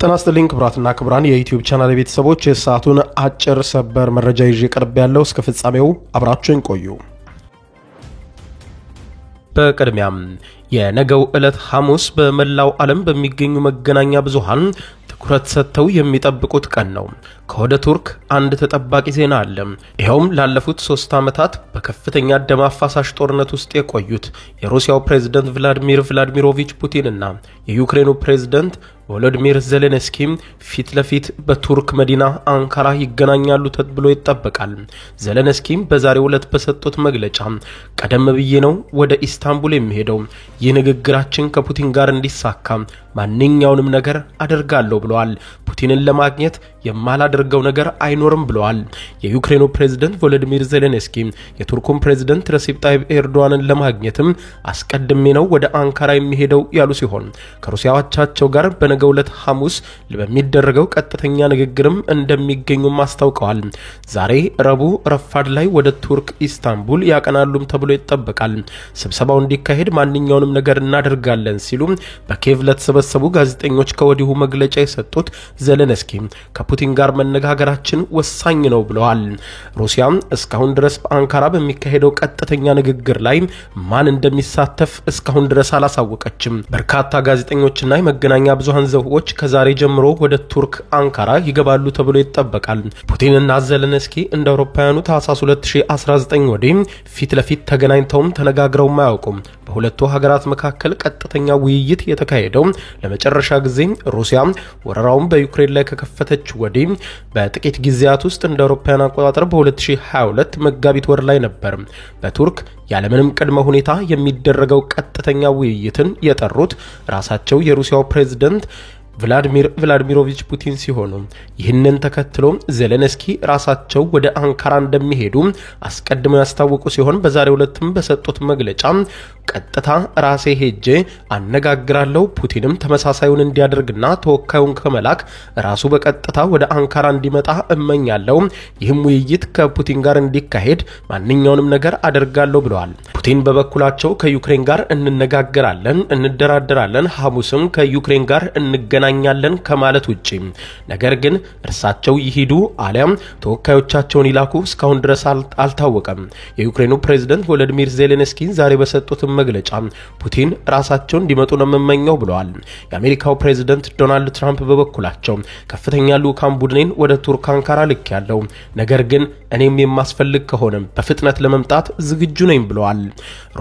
ተናስተልኝ ክብራትና ክብራን የዩቲዩብ ቻናል ቤተሰቦች የሰዓቱን አጭር ሰበር መረጃ ይዤ ቀርብ ያለው እስከ ፍጻሜው አብራችሁን ቆዩ። በቀድሚያም የነገው ዕለት ሐሙስ በመላው ዓለም በሚገኙ መገናኛ ብዙሃን ትኩረት ሰጥተው የሚጠብቁት ቀን ነው። ከወደ ቱርክ አንድ ተጠባቂ ዜና አለ። ይሄውም ላለፉት 3 ዓመታት በከፍተኛ ደም አፋሳሽ ጦርነት ውስጥ የቆዩት የሩሲያው ፕሬዝዳንት ቭላድሚር ቭላድሚሮቪች ፑቲን እና የዩክሬኑ ፕሬዝዳንት ቮሎዲሚር ዜሌንስኪ ፊት ለፊት በቱርክ መዲና አንካራ ይገናኛሉ ተብሎ ይጠበቃል። ዜሌንስኪ በዛሬው ዕለት በሰጡት መግለጫ ቀደም ብዬ ነው ወደ ኢስታንቡል የሚሄደው፣ ይህ ንግግራችን ከፑቲን ጋር እንዲሳካ ማንኛውንም ነገር አደርጋለሁ ብለዋል። ፑቲንን ለማግኘት የማላደርገው ነገር አይኖርም ብለዋል። የዩክሬኑ ፕሬዝዳንት ቮሎዲሚር ዜሌንስኪ የቱርኩን ፕሬዝዳንት ረሲፕ ታይብ ኤርዶዋንን ለማግኘትም አስቀድሜ ነው ወደ አንካራ የሚሄደው ያሉ ሲሆን ከሩሲያ አቻቸው ጋር በነገው ዕለት ሐሙስ በሚደረገው ቀጥተኛ ንግግርም እንደሚገኙም አስታውቀዋል። ዛሬ ረቡዕ ረፋድ ላይ ወደ ቱርክ ኢስታንቡል ያቀናሉም ተብሎ ይጠበቃል። ስብሰባው እንዲካሄድ ማንኛውንም ነገር እናደርጋለን ሲሉ በኪየቭ ለተሰበሰቡ ጋዜጠኞች ከወዲሁ መግለጫ የሰጡት ዜሌንስኪ ከፑቲን ጋር መነጋገራችን ወሳኝ ነው ብለዋል። ሩሲያ እስካሁን ድረስ በአንካራ በሚካሄደው ቀጥተኛ ንግግር ላይ ማን እንደሚሳተፍ እስካሁን ድረስ አላሳወቀችም። በርካታ ጋዜጠኞችና የመገናኛ ብዙሃን ዘገባዎች ከዛሬ ጀምሮ ወደ ቱርክ አንካራ ይገባሉ ተብሎ ይጠበቃል። ፑቲንና ዜሌንስኪ እንደ አውሮፓውያኑ ታህሳስ 2019 ወዲህ ፊት ለፊት ተገናኝተው ተነጋግረው ማያውቁም። በሁለቱ ሀገራት መካከል ቀጥተኛ ውይይት የተካሄደው ለመጨረሻ ጊዜ ሩሲያ ወረራውን በዩክሬን ላይ ከከፈተች ወዲህ በጥቂት ጊዜያት ውስጥ እንደ አውሮፓውያን አቆጣጠር በ2022 መጋቢት ወር ላይ ነበር። በቱርክ ያለምንም ቅድመ ሁኔታ የሚደረገው ቀጥተኛ ውይይትን የጠሩት ራሳቸው የሩሲያው ፕሬዝዳንት ቭላድሚር ቭላድሚሮቪች ፑቲን ሲሆኑ ይህንን ተከትሎ ዜሌንስኪ ራሳቸው ወደ አንካራ እንደሚሄዱ አስቀድመው ያስታወቁ ሲሆን በዛሬው ዕለትም በሰጡት መግለጫ ቀጥታ ራሴ ሄጄ አነጋግራለሁ፣ ፑቲንም ተመሳሳዩን እንዲያደርግና ተወካዩን ከመላክ ራሱ በቀጥታ ወደ አንካራ እንዲመጣ እመኛለሁ፣ ይህም ውይይት ከፑቲን ጋር እንዲካሄድ ማንኛውንም ነገር አደርጋለሁ ብለዋል። ፑቲን በበኩላቸው ከዩክሬን ጋር እንነጋገራለን፣ እንደራደራለን፣ ሐሙስም ከዩክሬን ጋር እንገናኛለን ከማለት ውጪ ነገር ግን እርሳቸው ይሄዱ አሊያም ተወካዮቻቸውን ይላኩ እስካሁን ድረስ አልታወቀም። የዩክሬኑ ፕሬዝዳንት ቮሎዲሚር ዜሌንስኪ ዛሬ በሰጡት መግለጫ ፑቲን ራሳቸው እንዲመጡ ነው የምመኘው ብለዋል። የአሜሪካው ፕሬዝዳንት ዶናልድ ትራምፕ በበኩላቸው ከፍተኛ ልኡካን ቡድኔን ወደ ቱርክ አንካራ ልኬያለሁ፣ ነገር ግን እኔም የማስፈልግ ከሆነ በፍጥነት ለመምጣት ዝግጁ ነኝ ብለዋል።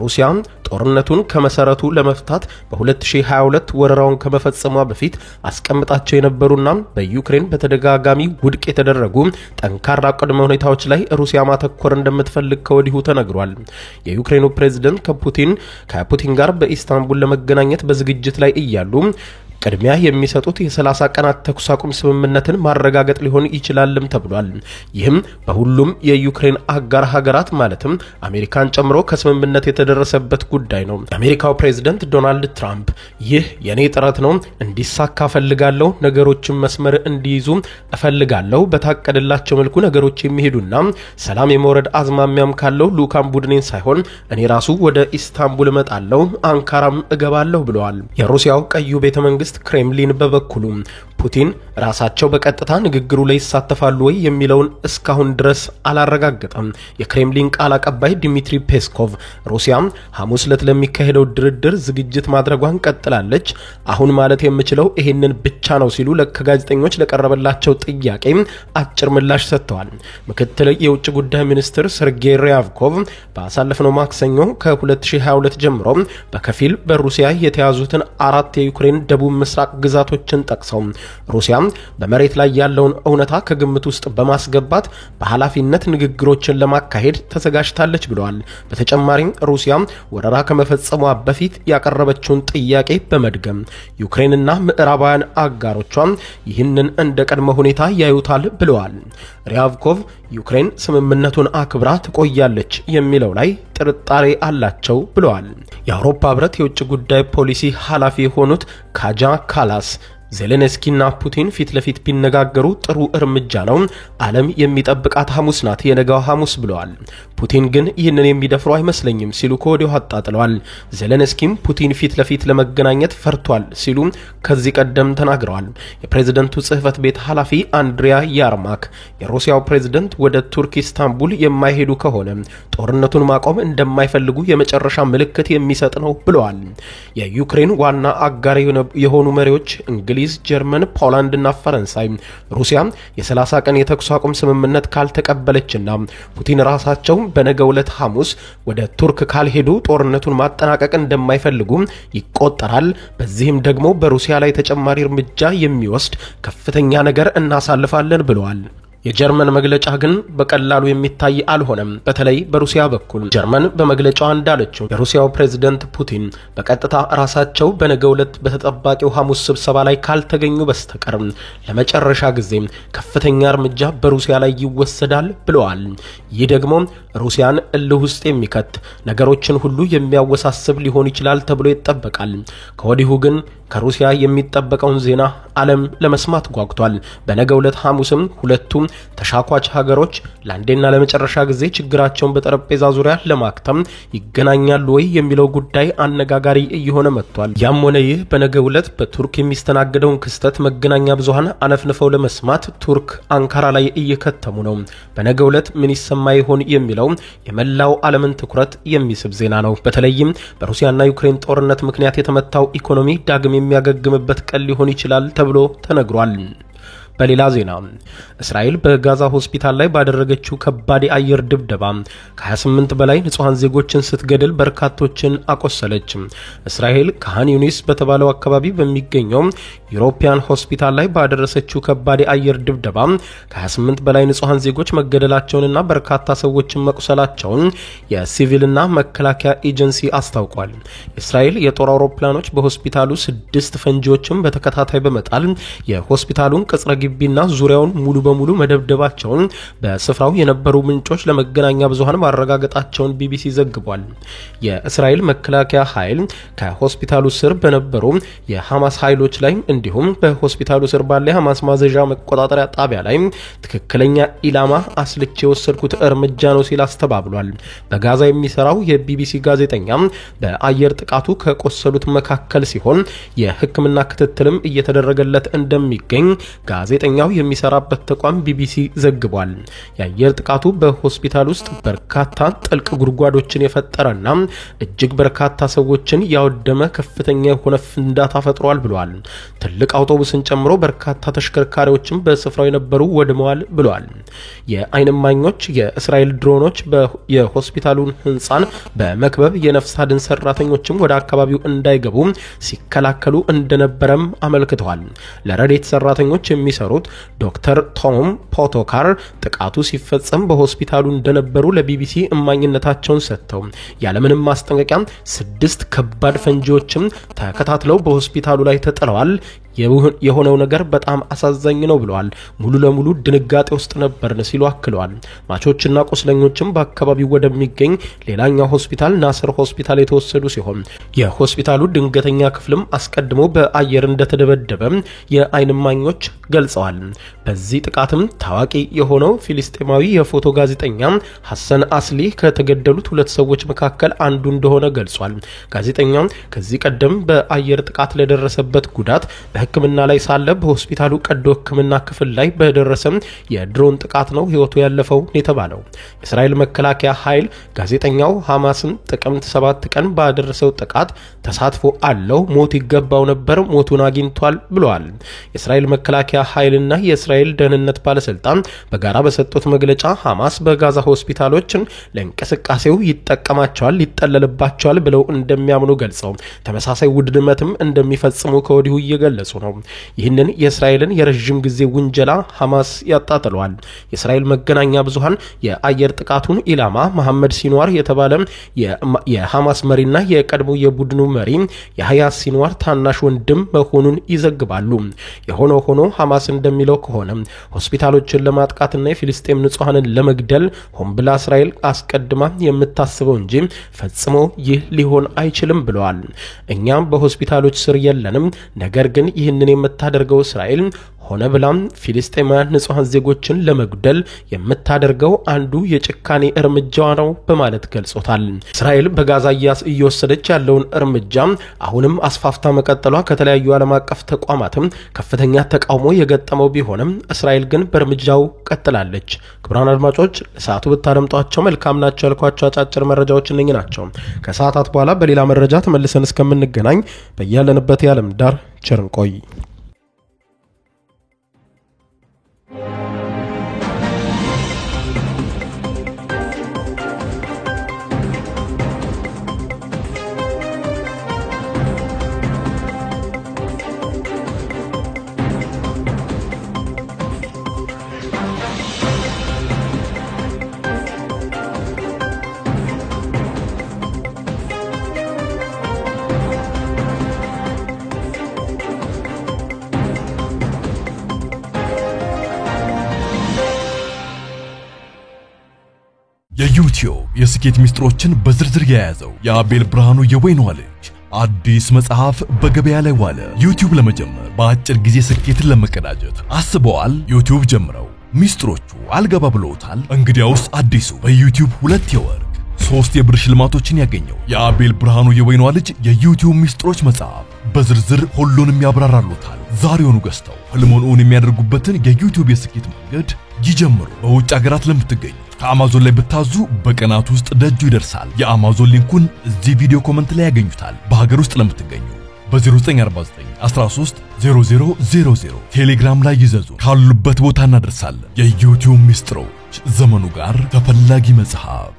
ሩሲያ ጦርነቱን ከመሰረቱ ለመፍታት በ2022 ወረራውን ከመፈጸሟ በፊት አስቀምጣቸው የነበሩና በዩክሬን በተደጋጋሚ ውድቅ የተደረጉ ጠንካራ ቅድመ ሁኔታዎች ላይ ሩሲያ ማተኮር እንደምትፈልግ ከወዲሁ ተነግሯል። የዩክሬኑ ፕሬዝዳንት ከፑቲን ጋር በኢስታንቡል ለመገናኘት በዝግጅት ላይ እያሉ ቅድሚያ የሚሰጡት የ30 ቀናት ተኩስ አቁም ስምምነትን ማረጋገጥ ሊሆን ይችላልም ተብሏል። ይህም በሁሉም የዩክሬን አጋር ሀገራት ማለትም አሜሪካን ጨምሮ ከስምምነት የተደረሰበት ጉዳይ ነው። የአሜሪካው ፕሬዝዳንት ዶናልድ ትራምፕ ይህ የኔ ጥረት ነው፣ እንዲሳካ ፈልጋለሁ፣ ነገሮችን መስመር እንዲይዙ እፈልጋለሁ፣ በታቀደላቸው መልኩ ነገሮች የሚሄዱና ሰላም የመውረድ አዝማሚያም ካለው ልኡካን ቡድኔን ሳይሆን እኔ ራሱ ወደ ኢስታንቡል እመጣለሁ፣ አንካራም እገባለሁ ብለዋል። የሩሲያው ቀዩ ቤተመንግስት ክሬምሊን በበኩሉ ፑቲን ራሳቸው በቀጥታ ንግግሩ ላይ ይሳተፋሉ ወይ የሚለውን እስካሁን ድረስ አላረጋገጠም። የክሬምሊን ቃል አቀባይ ዲሚትሪ ፔስኮቭ ሩሲያ ሐሙስ ዕለት ለሚካሄደው ድርድር ዝግጅት ማድረጓን ቀጥላለች፣ አሁን ማለት የምችለው ይሄንን ብቻ ነው ሲሉ ለጋዜጠኞች ለቀረበላቸው ጥያቄ አጭር ምላሽ ሰጥተዋል። ምክትል የውጭ ጉዳይ ሚኒስትር ሰርጌይ ሪያቭኮቭ ባሳለፍነው ማክሰኞ ከ2022 ጀምሮ በከፊል በሩሲያ የተያዙትን 4 የዩክሬን ደቡብ ምስራቅ ግዛቶችን ጠቅሰው ሩሲያ በመሬት ላይ ያለውን እውነታ ከግምት ውስጥ በማስገባት በኃላፊነት ንግግሮችን ለማካሄድ ተዘጋጅታለች ብለዋል። በተጨማሪም ሩሲያ ወረራ ከመፈጸሟ በፊት ያቀረበችውን ጥያቄ በመድገም ዩክሬንና ምዕራባውያን አጋሮቿ ይህንን እንደ ቀድመ ሁኔታ ያዩታል ብለዋል። ሪያቭኮቭ ዩክሬን ስምምነቱን አክብራ ትቆያለች የሚለው ላይ ጥርጣሬ አላቸው ብለዋል። የአውሮፓ ህብረት የውጭ ጉዳይ ፖሊሲ ኃላፊ የሆኑት ካጃ ካላስ ዜሌንስኪና ፑቲን ፊት ለፊት ቢነጋገሩ ጥሩ እርምጃ ነው። ዓለም የሚጠብቃት ሐሙስ ናት የነገው ሐሙስ ብለዋል። ፑቲን ግን ይህንን የሚደፍሩ አይመስለኝም ሲሉ ከወዲሁ አጣጥለዋል። ዜሌንስኪም ፑቲን ፊት ለፊት ለመገናኘት ፈርቷል ሲሉ ከዚህ ቀደም ተናግረዋል። የፕሬዝደንቱ ጽህፈት ቤት ኃላፊ አንድሪያ ያርማክ የሩሲያው ፕሬዝደንት ወደ ቱርክ ኢስታንቡል የማይሄዱ ከሆነ ጦርነቱን ማቆም እንደማይፈልጉ የመጨረሻ ምልክት የሚሰጥ ነው ብለዋል። የዩክሬን ዋና አጋር የሆኑ መሪዎች እንግሊዝ፣ ጀርመን፣ ፖላንድ እና ፈረንሳይ ሩሲያ የ30 ቀን የተኩስ አቁም ስምምነት ካልተቀበለችና ፑቲን ራሳቸው በነገው ዕለት ሐሙስ ወደ ቱርክ ካልሄዱ ጦርነቱን ማጠናቀቅ እንደማይፈልጉ ይቆጠራል። በዚህም ደግሞ በሩሲያ ላይ ተጨማሪ እርምጃ የሚወስድ ከፍተኛ ነገር እናሳልፋለን ብለዋል። የጀርመን መግለጫ ግን በቀላሉ የሚታይ አልሆነም። በተለይ በሩሲያ በኩል ጀርመን በመግለጫው እንዳለችው የሩሲያው ፕሬዝዳንት ፑቲን በቀጥታ ራሳቸው በነገው ዕለት በተጠባቂው ሐሙስ ስብሰባ ላይ ካልተገኙ በስተቀር ለመጨረሻ ጊዜ ከፍተኛ እርምጃ በሩሲያ ላይ ይወሰዳል ብለዋል። ይህ ደግሞ ሩሲያን እልህ ውስጥ የሚከት ነገሮችን ሁሉ የሚያወሳስብ ሊሆን ይችላል ተብሎ ይጠበቃል። ከወዲሁ ግን ከሩሲያ የሚጠበቀውን ዜና ዓለም ለመስማት ጓጉቷል። በነገው ዕለት ሐሙስም ሁለቱም ተሻኳች ሀገሮች ለአንዴና ለመጨረሻ ጊዜ ችግራቸውን በጠረጴዛ ዙሪያ ለማክተም ይገናኛሉ ወይ የሚለው ጉዳይ አነጋጋሪ እየሆነ መጥቷል። ያም ሆነ ይህ በነገው ዕለት በቱርክ የሚስተናገደውን ክስተት መገናኛ ብዙሃን አነፍንፈው ለመስማት ቱርክ አንካራ ላይ እየከተሙ ነው። በነገው ዕለት ምን ይሰማ ይሆን የሚለው የመላው ዓለምን ትኩረት የሚስብ ዜና ነው። በተለይም በሩሲያና ዩክሬን ጦርነት ምክንያት የተመታው ኢኮኖሚ ዳግም የሚያገግምበት ቀን ሊሆን ይችላል ተብሎ ተነግሯል። በሌላ ዜና እስራኤል በጋዛ ሆስፒታል ላይ ባደረገችው ከባድ የአየር ድብደባ ከ28 በላይ ንጹሃን ዜጎችን ስትገድል በርካቶችን አቆሰለች። እስራኤል ካን ዩኒስ በተባለው አካባቢ በሚገኘው ዩሮፒያን ሆስፒታል ላይ ባደረሰችው ከባድ የአየር ድብደባ ከ28 በላይ ንጹሃን ዜጎች መገደላቸውንና በርካታ ሰዎችን መቁሰላቸውን የሲቪልና መከላከያ ኤጀንሲ አስታውቋል። እስራኤል የጦር አውሮፕላኖች በሆስፒታሉ 6 ፈንጂዎችን በተከታታይ በመጣል የሆስፒታሉን ቅጽረ ግቢና ዙሪያውን ሙሉ በሙሉ መደብደባቸውን በስፍራው የነበሩ ምንጮች ለመገናኛ ብዙሃን ማረጋገጣቸውን ቢቢሲ ዘግቧል። የእስራኤል መከላከያ ኃይል ከሆስፒታሉ ስር በነበሩ የሐማስ ኃይሎች ላይ እንዲሁም በሆስፒታሉ ስር ባለ ሐማስ ማዘዣ መቆጣጠሪያ ጣቢያ ላይ ትክክለኛ ኢላማ አስልቼ የወሰድኩት እርምጃ ነው ሲል አስተባብሏል። በጋዛ የሚሰራው የቢቢሲ ጋዜጠኛ በአየር ጥቃቱ ከቆሰሉት መካከል ሲሆን የሕክምና ክትትልም እየተደረገለት እንደሚገኝ ጋዜጠኛው የሚሰራበት ተቋም ቢቢሲ ዘግቧል። የአየር ጥቃቱ በሆስፒታል ውስጥ በርካታ ጥልቅ ጉድጓዶችን የፈጠረና እጅግ በርካታ ሰዎችን ያወደመ ከፍተኛ የሆነ ፍንዳታ ፈጥሯል ብሏል። ትልቅ አውቶቡስን ጨምሮ በርካታ ተሽከርካሪዎችም በስፍራው የነበሩ ወድመዋል ብሏል። የዓይን እማኞች የእስራኤል ድሮኖች የሆስፒታሉን ህንጻን በመክበብ የነፍስ አድን ሰራተኞችም ወደ አካባቢው እንዳይገቡ ሲከላከሉ እንደነበረም አመልክተዋል። ለረድኤት ሰራተኞች የሚሰሩት ዶክተር ቶም ፖቶካር ጥቃቱ ሲፈጸም በሆስፒታሉ እንደነበሩ ለቢቢሲ እማኝነታቸውን ሰጥተው ያለምንም ማስጠንቀቂያ 6 ከባድ ፈንጂዎችም ተከታትለው በሆስፒታሉ ላይ ተጥለዋል። የሆነው ነገር በጣም አሳዛኝ ነው ብለዋል። ሙሉ ለሙሉ ድንጋጤ ውስጥ ነበርን ሲሉ አክለዋል። ማቾችና ቁስለኞችም በአካባቢው ወደሚገኝ ሌላኛው ሆስፒታል ናስር ሆስፒታል የተወሰዱ ሲሆን የሆስፒታሉ ድንገተኛ ክፍልም አስቀድሞ በአየር እንደተደበደበ የዓይን እማኞች ገልጸዋል። በዚህ ጥቃትም ታዋቂ የሆነው ፊሊስጤማዊ የፎቶ ጋዜጠኛ ሐሰን አስሊ ከተገደሉት 2 ሰዎች መካከል አንዱ እንደሆነ ገልጿል። ጋዜጠኛው ከዚህ ቀደም በአየር ጥቃት ለደረሰበት ጉዳት በሕክምና ላይ ሳለ በሆስፒታሉ ቀዶ ሕክምና ክፍል ላይ በደረሰ የድሮን ጥቃት ነው ህይወቱ ያለፈው የተባለው። የእስራኤል መከላከያ ኃይል ጋዜጠኛው ሐማስን ጥቅምት 7 ቀን ባደረሰው ጥቃት ተሳትፎ አለው፣ ሞት ይገባው ነበር፣ ሞቱን አግኝቷል ብለዋል። የእስራኤል መከላከያ ኃይልና የእስራኤል ደህንነት ባለስልጣን በጋራ በሰጡት መግለጫ ሐማስ በጋዛ ሆስፒታሎችን ለእንቅስቃሴው ይጠቀማቸዋል፣ ይጠለልባቸዋል ብለው እንደሚያምኑ ገልጸው ተመሳሳይ ውድመትም እንደሚፈጽሙ ከወዲሁ እየገለጹ ነው። ይህንን የእስራኤልን የረጅም ጊዜ ውንጀላ ሐማስ ያጣጥለዋል። የእስራኤል መገናኛ ብዙሃን የአየር ጥቃቱን ኢላማ መሐመድ ሲንዋር የተባለ የሐማስ መሪና የቀድሞ የቡድኑ መሪ የሐያ ሲንዋር ታናሽ ወንድም መሆኑን ይዘግባሉ። የሆነ ሆኖ ሐማስ እንደሚለው ከሆነ ሆስፒታሎችን ለማጥቃትና የፊልስጤም ንጹሃንን ለመግደል ሆን ብላ እስራኤል አስቀድማ የምታስበው እንጂ ፈጽሞ ይህ ሊሆን አይችልም ብለዋል። እኛም በሆስፒታሎች ስር የለንም፣ ነገር ግን ይህንን የምታደርገው እስራኤል ሆነ ብላም ፊልስጤማውያን ንጹሃን ዜጎችን ለመግደል የምታደርገው አንዱ የጭካኔ እርምጃዋ ነው በማለት ገልጾታል። እስራኤል በጋዛ እየወሰደች ያለውን እርምጃ አሁንም አስፋፍታ መቀጠሏ ከተለያዩ ዓለም አቀፍ ተቋማትም ከፍተኛ ተቃውሞ የገጠመው ቢሆንም እስራኤል ግን በእርምጃው ቀጥላለች። ክቡራን አድማጮች ለሰዓቱ ብታደምጧቸው መልካም ናቸው ያልኳቸው አጫጭር መረጃዎች እነኚህ ናቸው። ከሰዓታት በኋላ በሌላ መረጃ ተመልሰን እስከምንገናኝ በያለንበት የዓለም ዳር ቸር እንቆይ። የዩቲዩብ የስኬት ሚስጥሮችን በዝርዝር የያዘው የአቤል ብርሃኑ የወይኗ ልጅ አዲስ መጽሐፍ በገበያ ላይ ዋለ። ዩቲዩብ ለመጀመር በአጭር ጊዜ ስኬትን ለመቀዳጀት አስበዋል? ዩቲዩብ ጀምረው ሚስጥሮቹ አልገባ ብለውታል? እንግዲያውስ አዲሱ በዩቲዩብ 2 የወርቅ 3 የብር ሽልማቶችን ያገኘው የአቤል ብርሃኑ የወይኗ ልጅ የዩቲዩብ ሚስጥሮች መጽሐፍ በዝርዝር ሁሉንም ያብራራሉታል። ዛሬውኑ ገዝተው ህልሞን የሚያደርጉበትን የዩቲዩብ የስኬት መንገድ ይጀምሩ። በውጭ ሀገራት ለምትገኙ ከአማዞን ላይ ብታዙ በቀናት ውስጥ ደጁ ይደርሳል። የአማዞን ሊንኩን እዚህ ቪዲዮ ኮሜንት ላይ ያገኙታል። በሀገር ውስጥ ለምትገኙ በ0949 13 0000 ቴሌግራም ላይ ይዘዙ። ካሉበት ቦታ እናደርሳለን። የዩቲዩብ ሚስጥሮች ዘመኑ ጋር ተፈላጊ መጽሐፍ